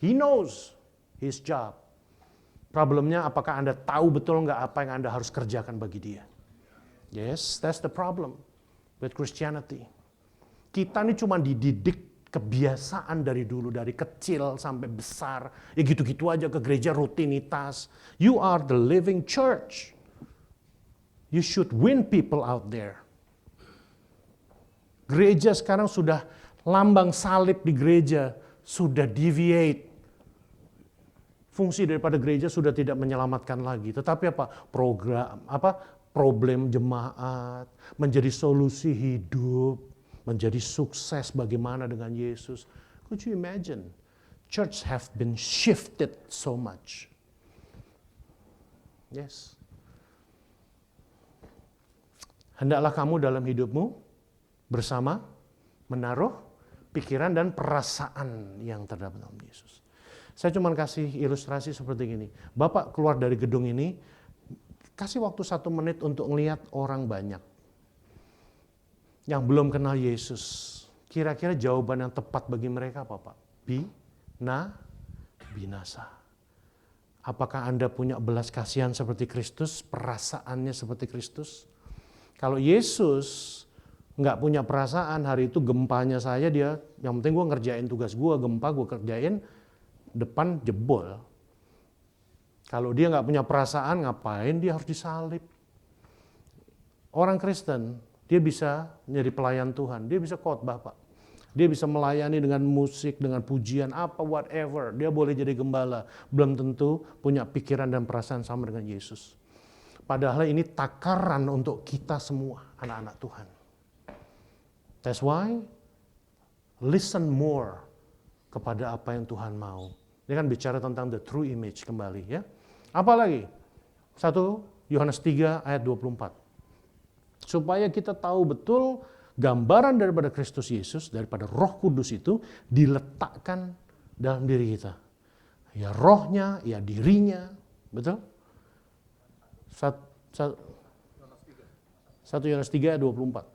Speaker 1: He knows His job. Problemnya apakah Anda tahu betul nggak apa yang Anda harus kerjakan bagi Dia? Yes, that's the problem with Christianity. Kita ini cuma dididik kebiasaan dari dulu, dari kecil sampai besar. Ya gitu-gitu aja ke gereja rutinitas. You are the living church. You should win people out there. Gereja sekarang sudah lambang salib di gereja sudah deviate. Fungsi daripada gereja sudah tidak menyelamatkan lagi. Tetapi problem jemaat, menjadi solusi hidup, menjadi sukses bagaimana dengan Yesus. Could you imagine? Church have been shifted so much. Yes. Hendaklah kamu dalam hidupmu bersama menaruh pikiran dan perasaan yang terdapat dalam Yesus. Saya cuma kasih ilustrasi seperti ini. Bapak keluar dari gedung ini, kasih waktu 1 menit untuk melihat orang banyak yang belum kenal Yesus. Kira-kira jawaban yang tepat bagi mereka apa, Pak? Binasa. Apakah Anda punya belas kasihan seperti Kristus? Perasaannya seperti Kristus? Kalau Yesus nggak punya perasaan, hari itu gempanya saya dia, yang penting gue ngerjain tugas gue, gempa gue kerjain, depan jebol. Kalau dia nggak punya perasaan, ngapain dia harus disalib? Orang Kristen, dia bisa menjadi pelayan Tuhan, dia bisa khotbah, Pak. Dia bisa melayani dengan musik, dengan pujian, apa, whatever. Dia boleh jadi gembala. Belum tentu punya pikiran dan perasaan sama dengan Yesus. Padahal ini takaran untuk kita semua, anak-anak Tuhan. That's why, listen more kepada apa yang Tuhan mau. Dia kan bicara tentang the true image kembali, ya. Apalagi? 1 Yohanes 3 ayat 24. Supaya kita tahu betul gambaran daripada Kristus Yesus, daripada Roh Kudus itu diletakkan dalam diri kita. Ya rohnya, ya dirinya. Betul? 1 Yohanes 3 ayat 24.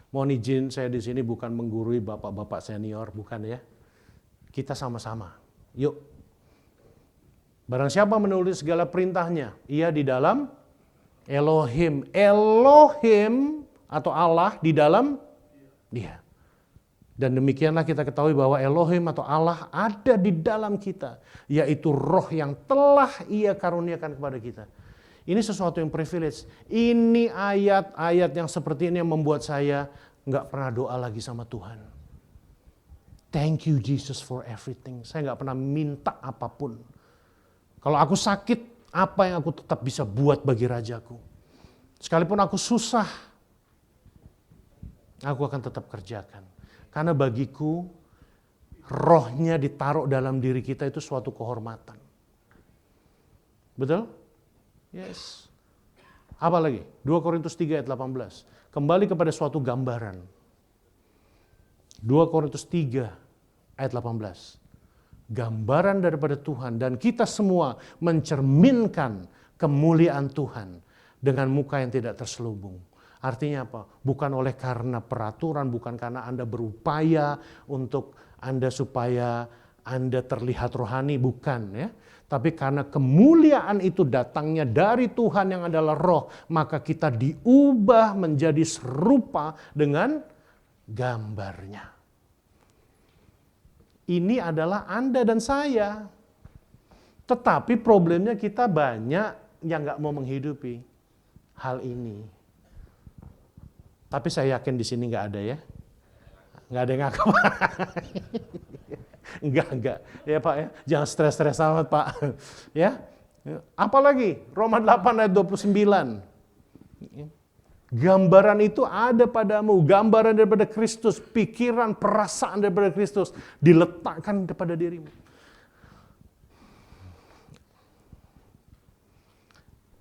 Speaker 1: Mohon izin saya di sini bukan menggurui bapak-bapak senior, bukan ya. Kita sama-sama. Yuk. Barang siapa menulis segala perintahnya, ia di dalam Elohim. Elohim atau Allah di dalam Dia. Dan demikianlah kita ketahui bahwa Elohim atau Allah ada di dalam kita, yaitu roh yang telah Ia karuniakan kepada kita. Ini sesuatu yang privilege. Ini ayat-ayat yang seperti ini yang membuat saya nggak pernah doa lagi sama Tuhan. Thank you Jesus for everything. Saya nggak pernah minta apapun. Kalau aku sakit, apa yang aku tetap bisa buat bagi Rajaku? Sekalipun aku susah, aku akan tetap kerjakan. Karena bagiku, rohnya ditaruh dalam diri kita itu suatu kehormatan. Betul? Yes. Apa lagi? 2 Korintus 3 ayat 18. Kembali kepada suatu gambaran. 2 Korintus 3 ayat 18. Gambaran daripada Tuhan dan kita semua mencerminkan kemuliaan Tuhan dengan muka yang tidak terselubung. Artinya apa? Bukan oleh karena peraturan, bukan karena Anda berupaya untuk Anda supaya Anda terlihat rohani, bukan ya. Tapi karena kemuliaan itu datangnya dari Tuhan yang adalah roh, maka kita diubah menjadi serupa dengan gambarnya. Ini adalah Anda dan saya. Tetapi problemnya kita banyak yang nggak mau menghidupi hal ini. Tapi saya yakin di sini nggak ada ya. Nggak ada yang ngaku. Enggak. Ya Pak ya, jangan stres-stres amat Pak. Ya. Apalagi Roma 8 ayat 29. Gambaran itu ada padamu, gambaran daripada Kristus, pikiran, perasaan daripada Kristus diletakkan kepada dirimu.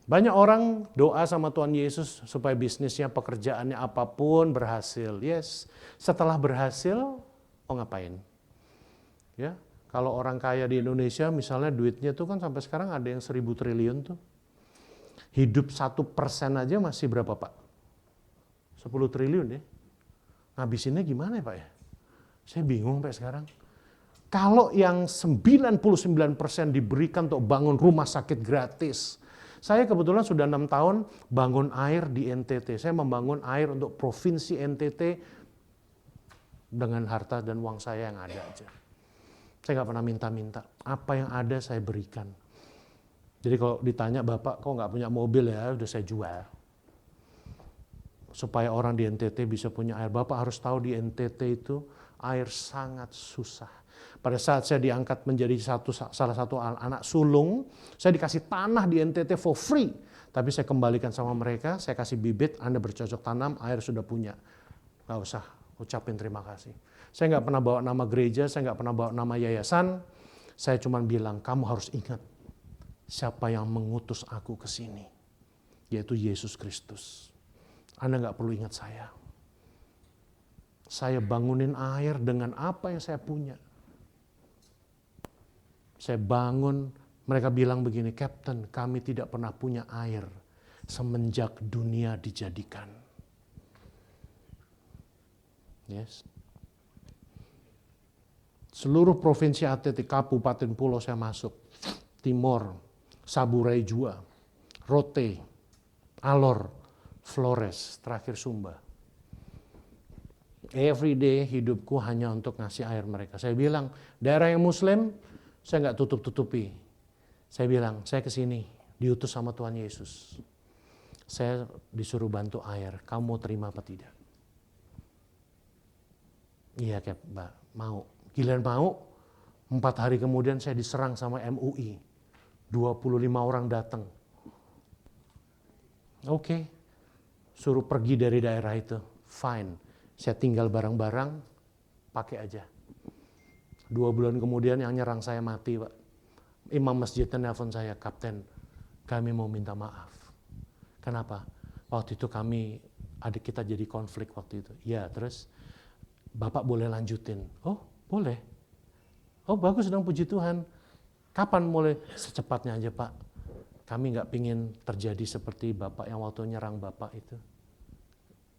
Speaker 1: Banyak orang doa sama Tuhan Yesus supaya bisnisnya, pekerjaannya, apapun berhasil. Yes, setelah berhasil, ngapain? Ya, kalau orang kaya di Indonesia misalnya duitnya tuh kan sampai sekarang ada yang 1.000 triliun tuh. Hidup 1% aja masih berapa Pak? 10 triliun ya. Ngabisinnya gimana ya Pak ya? Saya bingung sampai sekarang. Kalau yang 99% diberikan untuk bangun rumah sakit gratis. Saya kebetulan sudah 6 tahun bangun air di NTT. Saya membangun air untuk provinsi NTT dengan harta dan uang saya yang ada aja. Saya nggak pernah minta-minta. Apa yang ada saya berikan. Jadi kalau ditanya Bapak kok nggak punya mobil ya, udah saya jual. Supaya orang di NTT bisa punya air. Bapak harus tahu di NTT itu air sangat susah. Pada saat saya diangkat menjadi salah satu anak sulung, saya dikasih tanah di NTT for free. Tapi saya kembalikan sama mereka, saya kasih bibit, Anda bercocok tanam, air sudah punya. Nggak usah ucapin terima kasih. Saya nggak pernah bawa nama gereja, saya nggak pernah bawa nama yayasan. Saya cuma bilang, kamu harus ingat siapa yang mengutus aku ke sini, yaitu Yesus Kristus. Anda nggak perlu ingat saya. Saya bangunin air dengan apa yang saya punya. Saya bangun, mereka bilang begini, Captain, kami tidak pernah punya air semenjak dunia dijadikan. Yes. Seluruh provinsi ATT, kabupaten pulau saya masuk. Timor, Saburai Jua, Rote, Alor, Flores, terakhir Sumba. Every day hidupku hanya untuk ngasih air mereka. Saya bilang, daerah yang Muslim, saya nggak tutup-tutupi. Saya bilang, saya kesini, diutus sama Tuhan Yesus. Saya disuruh bantu air, kamu mau terima apa tidak? Iya, Mbak, mau. Giliran mau, 4 hari kemudian saya diserang sama MUI. 25 orang datang. Oke, suruh pergi dari daerah itu. Fine, saya tinggal barang-barang, pakai aja. 2 bulan kemudian yang nyerang saya mati, Pak. Imam masjidnya nelfon saya, Kapten, kami mau minta maaf. Kenapa? Waktu itu kita jadi konflik waktu itu. Ya, terus Bapak boleh lanjutin. Oh, boleh. Oh, bagus dong, puji Tuhan. Kapan mulai? Secepatnya aja, Pak. Kami nggak pingin terjadi seperti Bapak yang waktu nyerang Bapak itu.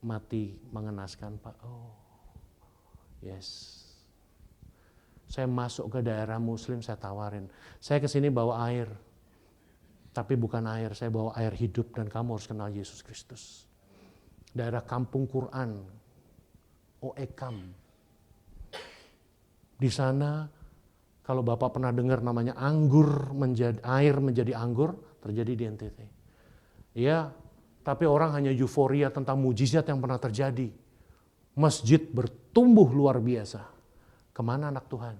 Speaker 1: Mati mengenaskan, Pak. Oh, yes. Saya masuk ke daerah muslim, saya tawarin. Saya kesini bawa air. Tapi bukan air, saya bawa air hidup dan kamu harus kenal Yesus Kristus. Daerah Kampung Quran, Oekam. Di sana, kalau Bapak pernah dengar namanya air menjadi anggur, terjadi di NTT. Ya, tapi orang hanya euforia tentang mujizat yang pernah terjadi. Masjid bertumbuh luar biasa. Kemana anak Tuhan?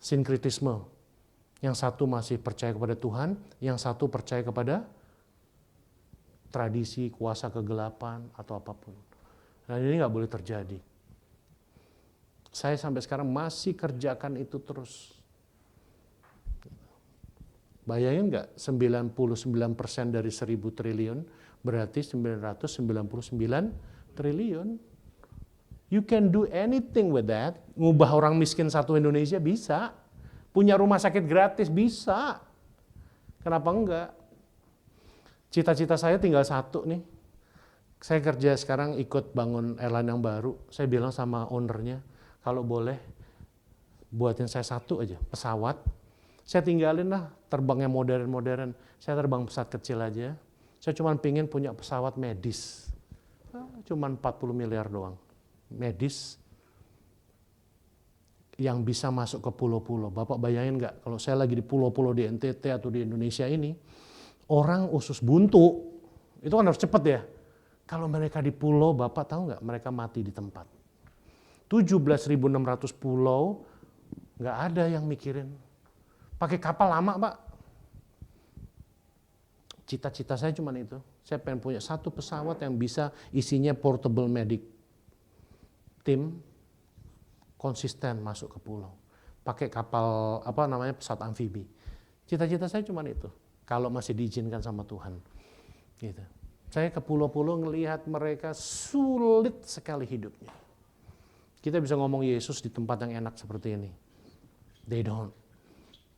Speaker 1: Sinkritisme. Yang satu masih percaya kepada Tuhan, yang satu percaya kepada tradisi, kuasa kegelapan, atau apapun. Nah ini nggak boleh terjadi. Saya sampai sekarang masih kerjakan itu terus. Bayangin nggak 99% dari 1.000 triliun berarti 999 triliun. You can do anything with that. Ngubah orang miskin satu Indonesia bisa. Punya rumah sakit gratis bisa. Kenapa enggak? Cita-cita saya tinggal satu nih. Saya kerja sekarang ikut bangun airline yang baru. Saya bilang sama ownernya, kalau boleh buatin saya satu aja pesawat. Saya tinggalin lah terbang yang modern-modern. Saya terbang pesawat kecil aja. Saya cuma pingin punya pesawat medis. Cuma 40 miliar doang. Medis yang bisa masuk ke pulau-pulau. Bapak bayangin nggak kalau saya lagi di pulau-pulau di NTT atau di Indonesia ini, orang usus buntu, itu kan harus cepat ya. Kalau mereka di pulau, Bapak tahu nggak mereka mati di tempat. 17.600 pulau, nggak ada yang mikirin. Pakai kapal lama, Pak. Cita-cita saya cuma itu. Saya pengen punya satu pesawat yang bisa isinya portable medic. Tim konsisten masuk ke pulau. Pakai kapal, pesawat amfibi. Cita-cita saya cuma itu. Kalau masih diizinkan sama Tuhan. Gitu. Saya ke pulau-pulau ngelihat mereka sulit sekali hidupnya. Kita bisa ngomong Yesus di tempat yang enak seperti ini. They don't.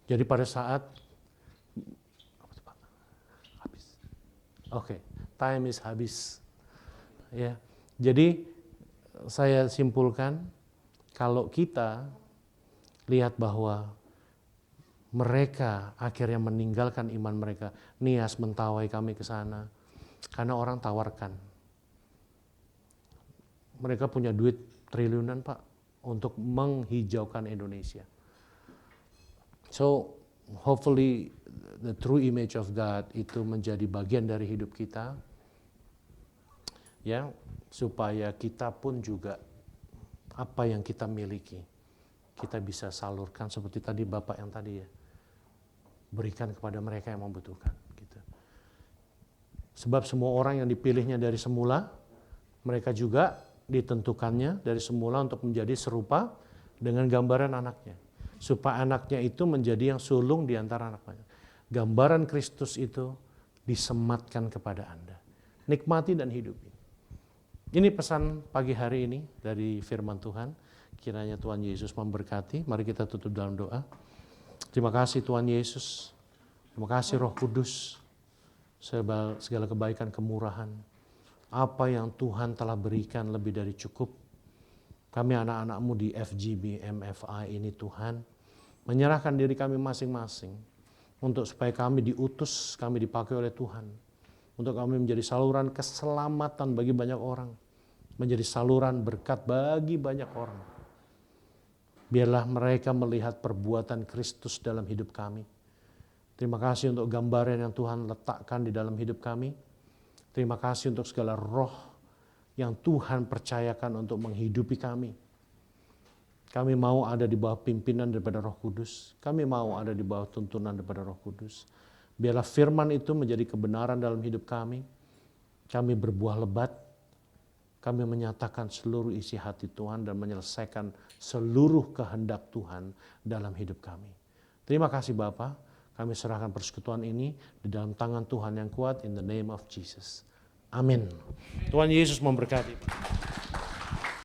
Speaker 1: Jadi pada saat habis. Oke, time is habis. Ya. Jadi saya simpulkan kalau kita lihat bahwa mereka akhirnya meninggalkan iman mereka. Nias mentawai kami ke sana karena orang tawarkan. Mereka punya duit triliunan, Pak, untuk menghijaukan Indonesia. So, hopefully the true image of God itu menjadi bagian dari hidup kita. Ya, supaya kita pun juga apa yang kita miliki kita bisa salurkan seperti tadi Bapak yang tadi ya, berikan kepada mereka yang membutuhkan gitu. Sebab semua orang yang dipilihnya dari semula, mereka juga ditentukannya dari semula untuk menjadi serupa dengan gambaran anaknya, supaya anaknya itu menjadi yang sulung di antara anaknya. Gambaran Kristus itu disematkan kepada Anda. Nikmati dan hidupi. Ini pesan pagi hari ini dari firman Tuhan. Kiranya Tuhan Yesus memberkati. Mari kita tutup dalam doa. Terima kasih Tuhan Yesus. Terima kasih Roh Kudus. Segala kebaikan, kemurahan. Apa yang Tuhan telah berikan lebih dari cukup. Kami anak-anak-Mu di FGB, MFI ini Tuhan. Menyerahkan diri kami masing-masing. Untuk supaya kami diutus, kami dipakai oleh Tuhan. Untuk kami menjadi saluran keselamatan bagi banyak orang. Menjadi saluran berkat bagi banyak orang. Biarlah mereka melihat perbuatan Kristus dalam hidup kami. Terima kasih untuk gambaran yang Tuhan letakkan di dalam hidup kami. Terima kasih untuk segala roh yang Tuhan percayakan untuk menghidupi kami. Kami mau ada di bawah pimpinan daripada Roh Kudus. Kami mau ada di bawah tuntunan daripada Roh Kudus. Biarlah firman itu menjadi kebenaran dalam hidup kami. Kami berbuah lebat. Kami menyatakan seluruh isi hati Tuhan dan menyelesaikan seluruh kehendak Tuhan dalam hidup kami. Terima kasih Bapa. Kami serahkan persekutuan ini di dalam tangan Tuhan yang kuat in the name of Jesus. Amin. Tuhan Yesus memberkati.